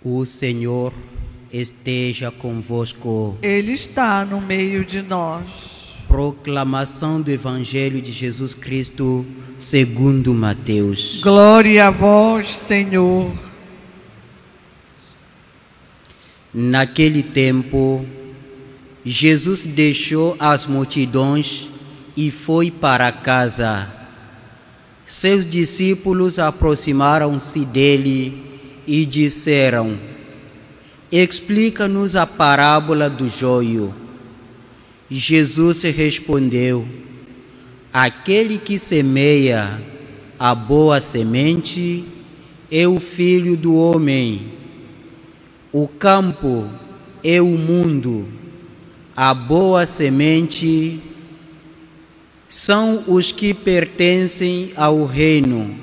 O Senhor esteja convosco. Ele está no meio de nós. Proclamação do Evangelho de Jesus Cristo segundo Mateus. Glória a vós, Senhor. Naquele tempo, Jesus deixou as multidões e foi para casa. Seus discípulos aproximaram-se dele e disseram: Explica-nos a parábola do joio. Jesus respondeu: Aquele que semeia a boa semente é o Filho do Homem. O campo é o mundo. A boa semente são os que pertencem ao reino,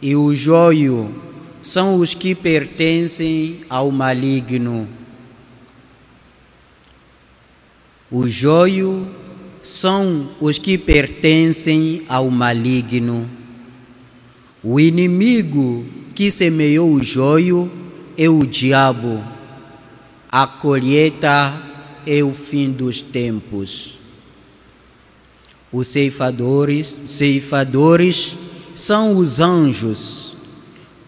e o joio são os que pertencem ao maligno. O joio são os que pertencem ao maligno. O inimigo que semeou o joio é o diabo. A colheita é o fim dos tempos. Os ceifadores são os anjos.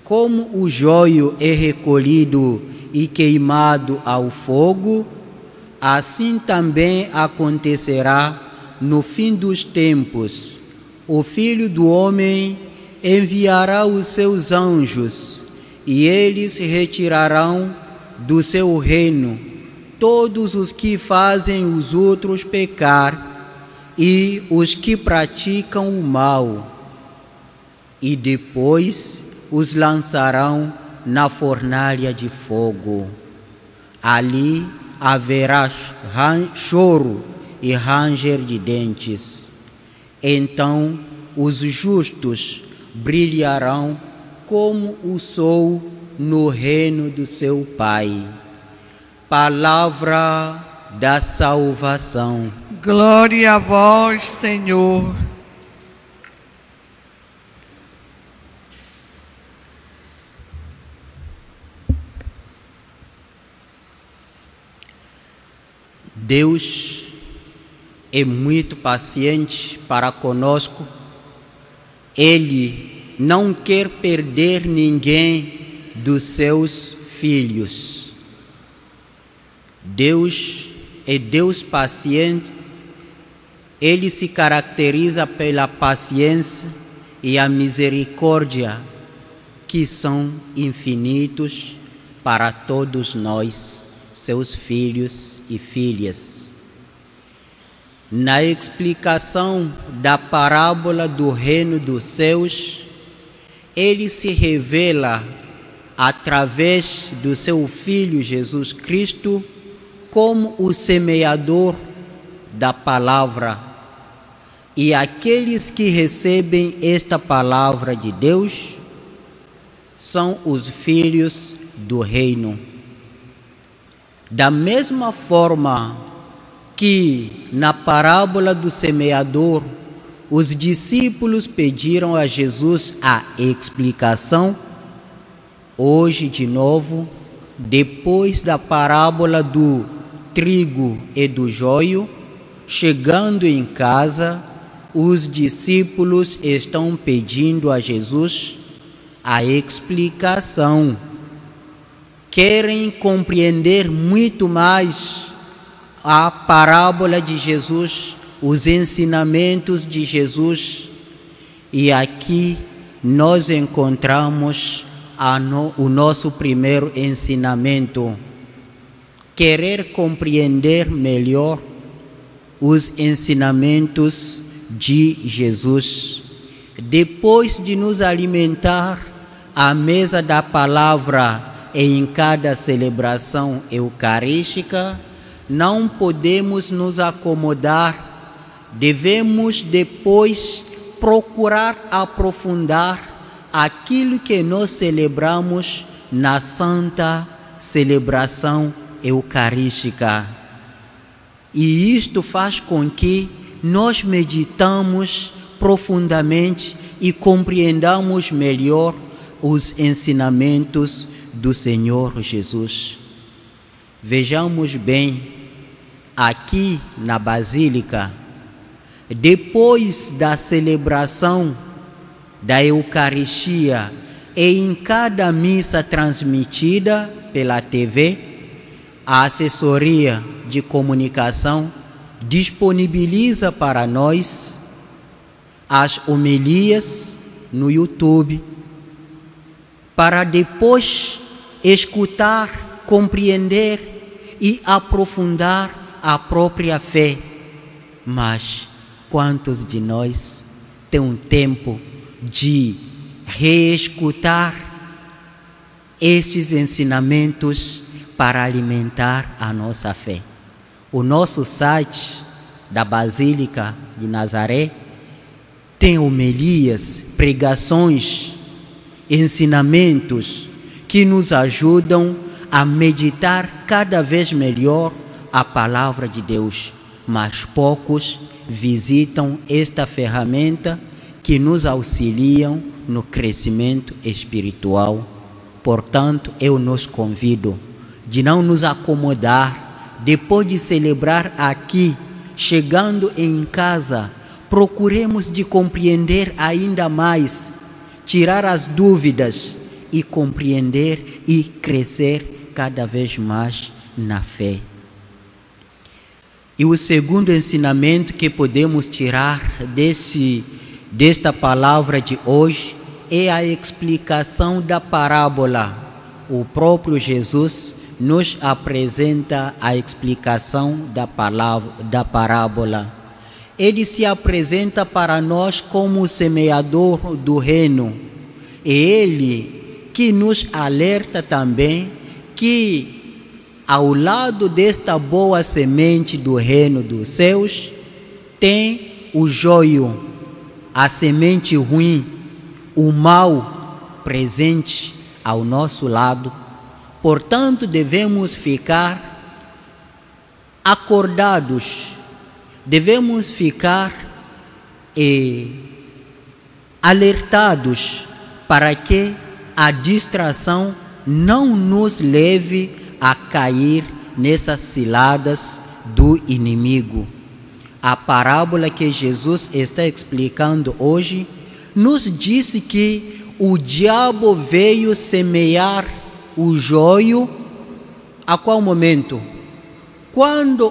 Como o joio é recolhido e queimado ao fogo, assim também acontecerá no fim dos tempos. O Filho do Homem enviará os seus anjos, e eles retirarão do seu reino todos os que fazem os outros pecar e os que praticam o mal, e depois os lançarão na fornalha de fogo. Ali haverá choro e ranger de dentes. Então os justos brilharão como o sol no reino do seu Pai. Palavra da salvação. Glória a vós, Senhor. Deus é muito paciente para conosco. Ele não quer perder ninguém dos seus filhos. Deus é Deus paciente. Ele se caracteriza pela paciência e a misericórdia, que são infinitos para todos nós, seus filhos e filhas. Na explicação da parábola do reino dos céus, ele se revela através do seu Filho Jesus Cristo como o semeador da palavra. E aqueles que recebem esta palavra de Deus são os filhos do reino. Da mesma forma que na parábola do semeador, os discípulos pediram a Jesus a explicação, hoje de novo, depois da parábola do trigo e do joio, chegando em casa, os discípulos estão pedindo a Jesus a explicação. Querem compreender muito mais a parábola de Jesus, os ensinamentos de Jesus. E aqui nós encontramos o nosso primeiro ensinamento: querer compreender melhor os ensinamentos de Jesus. Depois de nos alimentar à mesa da palavra em cada celebração eucarística, não podemos nos acomodar. Devemos depois procurar aprofundar aquilo que nós celebramos na santa celebração eucarística. E isto faz com que nós meditamos profundamente e compreendamos melhor os ensinamentos do Senhor Jesus. Vejamos bem, aqui na Basílica, depois da celebração da Eucaristia e em cada missa transmitida pela TV, a assessoria de comunicação disponibiliza para nós as homilias no YouTube, para depois escutar, compreender e aprofundar a própria fé. Mas quantos de nós têm um tempo de reescutar estes ensinamentos para alimentar a nossa fé? O nosso site da Basílica de Nazaré tem homilias, pregações, ensinamentos que nos ajudam a meditar cada vez melhor a palavra de Deus, mas poucos visitam esta ferramenta que nos auxiliam no crescimento espiritual. Portanto, eu nos convido de não nos acomodar. Depois de celebrar aqui, chegando em casa, procuremos de compreender ainda mais, tirar as dúvidas e compreender e crescer cada vez mais na fé. E o segundo ensinamento que podemos tirar desta palavra de hoje é a explicação da parábola. O próprio Jesus nos apresenta a explicação da parábola. Ele se apresenta para nós como o semeador do reino. E ele que nos alerta também que ao lado desta boa semente do reino dos céus tem o joio, a semente ruim, o mal presente ao nosso lado. Portanto, devemos ficar acordados, devemos ficar alertados para que a distração não nos leve a cair nessas ciladas do inimigo. A parábola que Jesus está explicando hoje nos disse que o diabo veio semear o joio a qual momento? Quando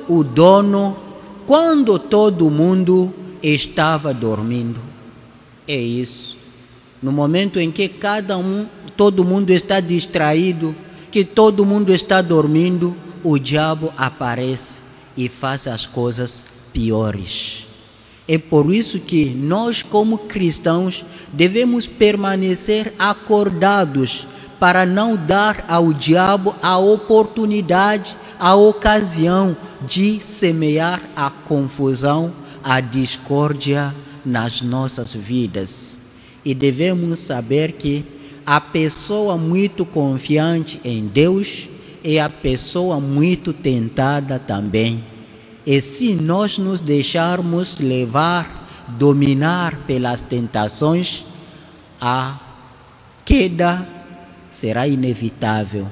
todo mundo estava dormindo. É isso. No momento em que todo mundo está distraído, que todo mundo está dormindo, o diabo aparece e faz as coisas piores. É por isso que nós, como cristãos, devemos permanecer acordados para não dar ao diabo a oportunidade, a ocasião de semear a confusão, a discórdia nas nossas vidas. E devemos saber que a pessoa muito confiante em Deus é a pessoa muito tentada também. E se nós nos deixarmos levar, dominar pelas tentações, a queda será inevitável.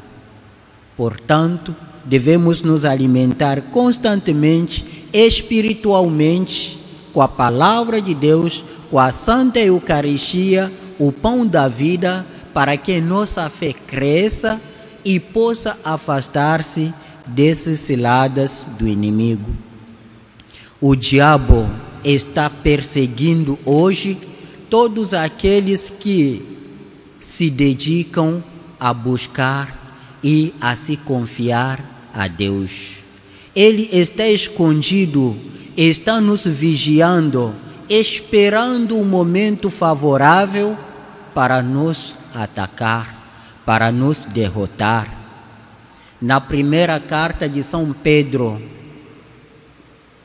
Portanto, devemos nos alimentar constantemente, espiritualmente, com a palavra de Deus, com a Santa Eucaristia, o pão da vida, para que nossa fé cresça e possa afastar-se dessas ciladas do inimigo. O diabo está perseguindo hoje todos aqueles que se dedicam a buscar e a se confiar a Deus. Ele está escondido, está nos vigiando, esperando um momento favorável para nos atacar, para nos derrotar. Na primeira carta de São Pedro,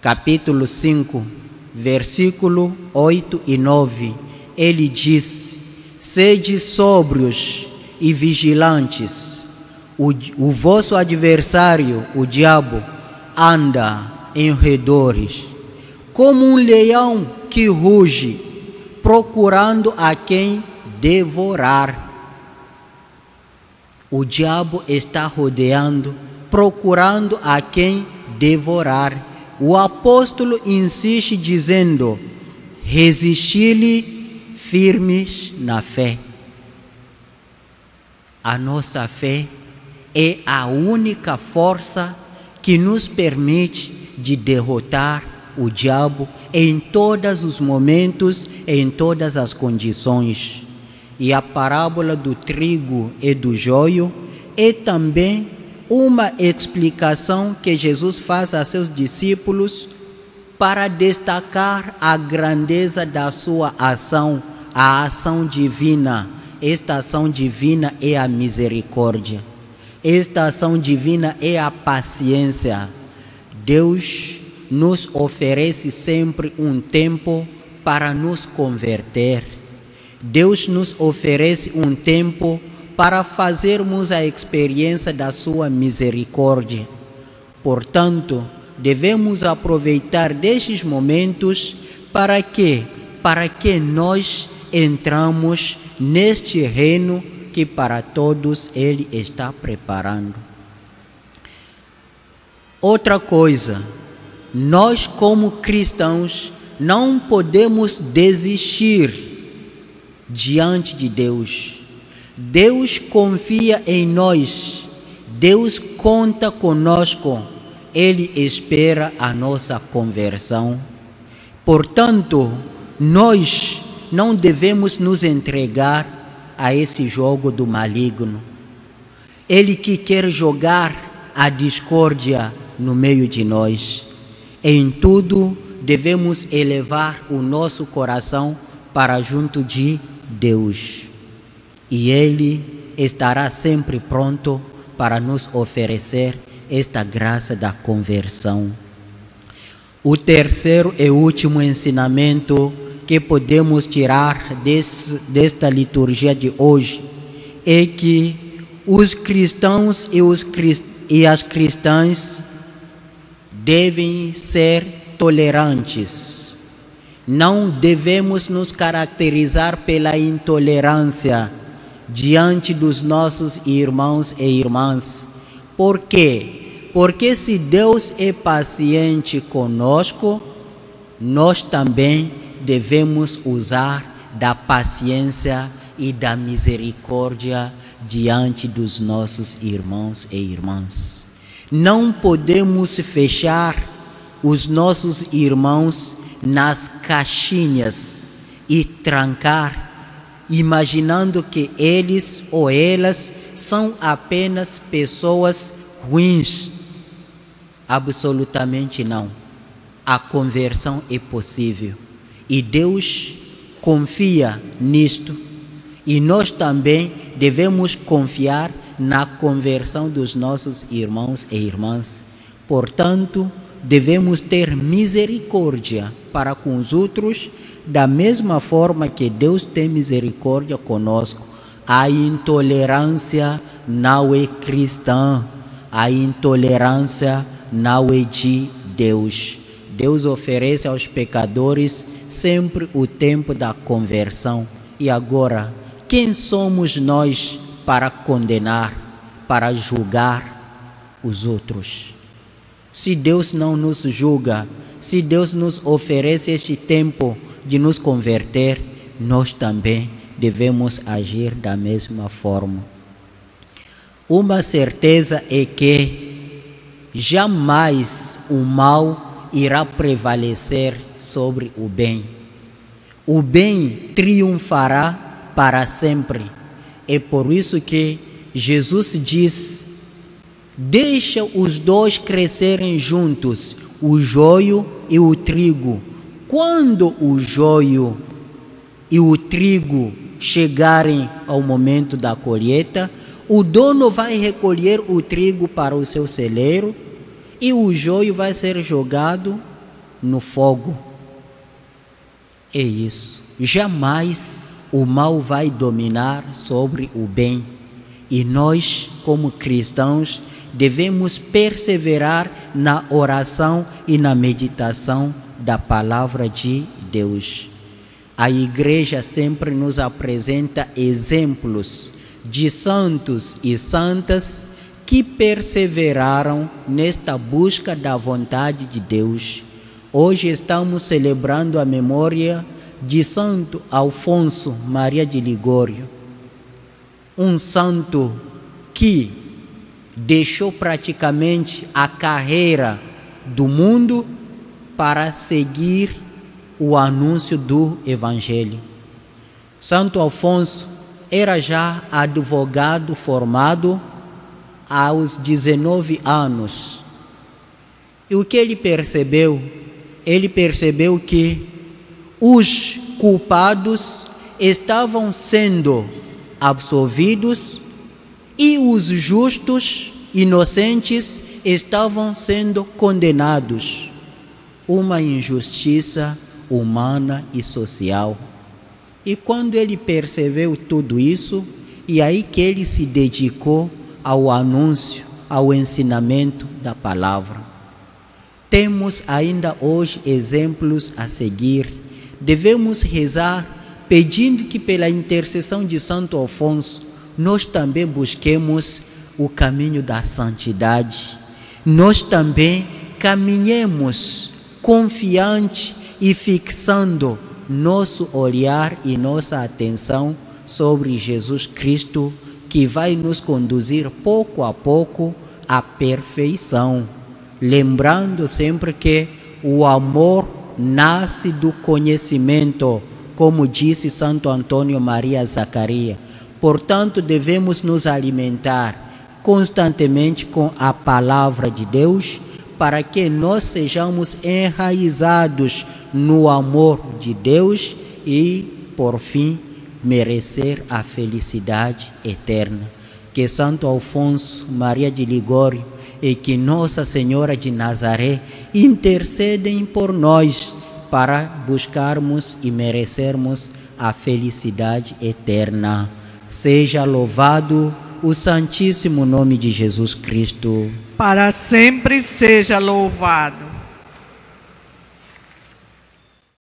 capítulo 5, versículo 8 e 9, ele diz: sede sóbrios e vigilantes. O vosso adversário, o diabo, anda em redores, como um leão que ruge, procurando a quem devorar. O diabo está rodeando, procurando a quem devorar. O apóstolo insiste dizendo: resisti-lhe firmes na fé. A nossa fé é a única força que nos permite de derrotar o diabo em todos os momentos, em todas as condições. E a parábola do trigo e do joio é também uma explicação que Jesus faz a seus discípulos para destacar a grandeza da sua ação, a ação divina. Esta ação divina é a misericórdia. Esta ação divina é a paciência. Deus nos oferece sempre um tempo para nos converter. Deus nos oferece um tempo para fazermos a experiência da sua misericórdia. Portanto, devemos aproveitar destes momentos para que nós entramos neste reino que para todos Ele está preparando. Outra coisa, nós como cristãos não podemos desistir diante de Deus. Deus confia em nós, Deus conta conosco, Ele espera a nossa conversão. Portanto, nós não devemos nos entregar a esse jogo do maligno. Ele que quer jogar a discórdia no meio de nós. Em tudo, devemos elevar o nosso coração para junto de Deus. E Ele estará sempre pronto para nos oferecer esta graça da conversão. O terceiro e último ensinamento que podemos tirar desta liturgia de hoje é que os cristãos e as cristãs devem ser tolerantes. Não devemos nos caracterizar pela intolerância diante dos nossos irmãos e irmãs. Por quê? Porque se Deus é paciente conosco, nós também devemos usar da paciência e da misericórdia diante dos nossos irmãos e irmãs. Não podemos fechar os nossos irmãos nas caixinhas e trancar, imaginando que eles ou elas são apenas pessoas ruins. Absolutamente não. A conversão é possível e Deus confia nisto, e nós também devemos confiar na conversão dos nossos irmãos e irmãs. Portanto, devemos ter misericórdia para com os outros, da mesma forma que Deus tem misericórdia conosco. A intolerância não é cristã, a intolerância não é de Deus. Deus oferece aos pecadores sempre o tempo da conversão. E agora, quem somos nós para condenar, para julgar os outros? Se Deus não nos julga, se Deus nos oferece este tempo de nos converter, nós também devemos agir da mesma forma. Uma certeza é que jamais o mal irá prevalecer sobre o bem. O bem triunfará para sempre. É por isso que Jesus diz: deixa os dois crescerem juntos, o joio e o trigo. Quando o joio e o trigo chegarem ao momento da colheita, o dono vai recolher o trigo para o seu celeiro e o joio vai ser jogado no fogo. É isso. Jamais o mal vai dominar sobre o bem. E nós, como cristãos, devemos perseverar na oração e na meditação da palavra de Deus. A igreja sempre nos apresenta exemplos de santos e santas que perseveraram nesta busca da vontade de Deus. Hoje estamos celebrando a memória de Santo Alfonso Maria de Ligório, um santo que deixou praticamente a carreira do mundo para seguir o anúncio do Evangelho. Santo Alfonso era já advogado formado aos 19 anos. E o que ele percebeu? Ele percebeu que os culpados estavam sendo absolvidos e os justos, inocentes, estavam sendo condenados. Uma injustiça humana e social. E quando ele percebeu tudo isso, e aí que ele se dedicou ao anúncio, ao ensinamento da palavra. Temos ainda hoje exemplos a seguir. Devemos rezar pedindo que pela intercessão de Santo Alfonso nós também busquemos o caminho da santidade. Nós também caminhemos confiante e fixando nosso olhar e nossa atenção sobre Jesus Cristo, que vai nos conduzir pouco a pouco à perfeição. Lembrando sempre que o amor nasce do conhecimento, como disse Santo Antônio Maria Zaccaria. Portanto, devemos nos alimentar constantemente com a palavra de Deus, para que nós sejamos enraizados no amor de Deus e, por fim, merecer a felicidade eterna. Que Santo Alfonso Maria de Ligório e que Nossa Senhora de Nazaré intercedem por nós para buscarmos e merecermos a felicidade eterna. Seja louvado o santíssimo nome de Jesus Cristo. Para sempre seja louvado.